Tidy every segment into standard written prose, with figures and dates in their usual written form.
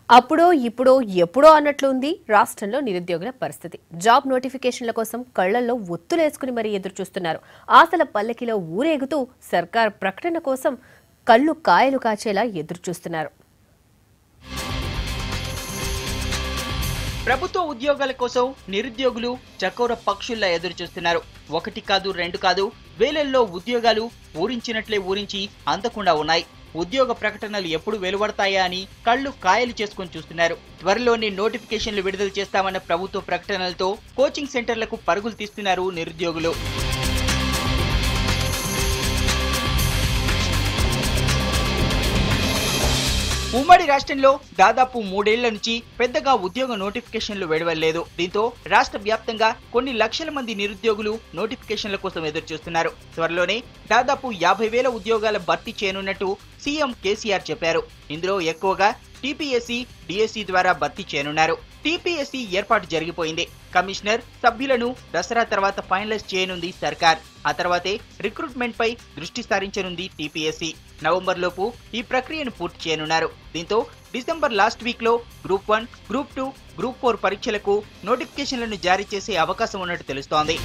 అప్పుడో ఇప్పుడో ఎప్పుడో అన్నట్లు ఉంది రాష్ట్రంలో నిరుద్యోగుల పరిస్థితి. జాబ్ నోటిఫికేషన్ల కోసం కళ్లల్లో ఒత్తులేసుకుని మరీ ఎదురు చూస్తున్నారు. ఆశల పల్లకిలో ఊరేగుతూ సర్కార్ ప్రకటన కోసం కళ్ళు కాయలు కాచేలా ఎదురు చూస్తున్నారు. ప్రభుత్వ ఉద్యోగాల కోసం నిరుద్యోగులు చకోర పక్షుల్లా ఎదురు చూస్తున్నారు. ఒకటి కాదు రెండు కాదు, వేలల్లో ఉద్యోగాలు ఊరించినట్లే ఊరించి అందకుండా ఉన్నాయి. ఉద్యోగ ప్రకటనలు ఎప్పుడు వెలువడతాయా అని కళ్ళు కాయలు చేసుకుని చూస్తున్నారు. త్వరలోనే నోటిఫికేషన్లు విడుదల చేస్తామన్న ప్రభుత్వ ప్రకటనలతో కోచింగ్ సెంటర్లకు పరుగులు తీస్తున్నారు నిరుద్యోగులు. ఉమ్మడి రాష్ట్రంలో దాదాపు 3 ఏళ్ల నుంచి పెద్దగా ఉద్యోగ నోటిఫికేషన్లు వెలువడలేదు. దీంతో రాష్ట్ర వ్యాప్తంగా కొన్ని లక్షల మంది నిరుద్యోగులు నోటిఫికేషన్ల కోసం ఎదురు చూస్తున్నారు. త్వరలోనే దాదాపు 50,000 ఉద్యోగాల భర్తీ చేయనున్నట్టు సీఎం కేసీఆర్ చెప్పారు. ఇందులో ఎక్కువగా టీపీఎస్సీ, డిఎస్సీ ద్వారా భర్తీ చేయనున్నారు. టీపీఎస్సీ ఏర్పాటు జరిగిపోయింది. కమిషనర్, సభ్యులను దసరా తర్వాత ఫైనలైజ్ చేయనుంది సర్కార్. ఆ తర్వాతే రిక్రూట్మెంట్ పై దృష్టి సారించనుంది టీపీఎస్సీ. నవంబర్ లోపు ఈ ప్రక్రియను పూర్తి చేయనున్నారు. దీంతో డిసెంబర్ లాస్ట్ వీక్ లో గ్రూప్ 1, గ్రూప్ 2, గ్రూప్ 4 పరీక్షలకు నోటిఫికేషన్లను జారీ చేసే అవకాశం ఉన్నట్టు తెలుస్తోంది.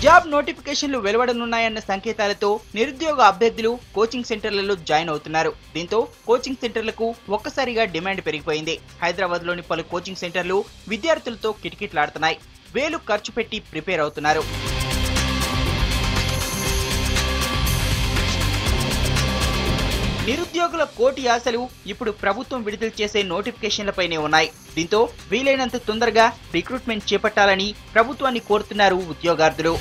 జాబ్ నోటిఫికేషన్లు వెలువడనున్నాయన్న సంకేతాలతో నిరుద్యోగ అభ్యర్థులు కోచింగ్ సెంటర్లలో జాయిన్ అవుతున్నారు. దీంతో కోచింగ్ సెంటర్లకు ఒక్కసారిగా డిమాండ్ పెరిగిపోయింది. హైదరాబాద్ లోని పలు కోచింగ్ సెంటర్లు విద్యార్థులతో కిటకిటలాడుతున్నాయి. వేలు ఖర్చు పెట్టి ప్రిపేర్ అవుతున్నారు. నిరుద్యోగుల కోటి ఆశలు ఇప్పుడు ప్రభుత్వం విడుదల చేసే నోటిఫికేషన్లపైనే ఉన్నాయి. దీంతో వీలైనంత తొందరగా రిక్రూట్మెంట్ చేపట్టాలని ప్రభుత్వాన్ని కోరుతున్నారు ఉద్యోగార్థులు.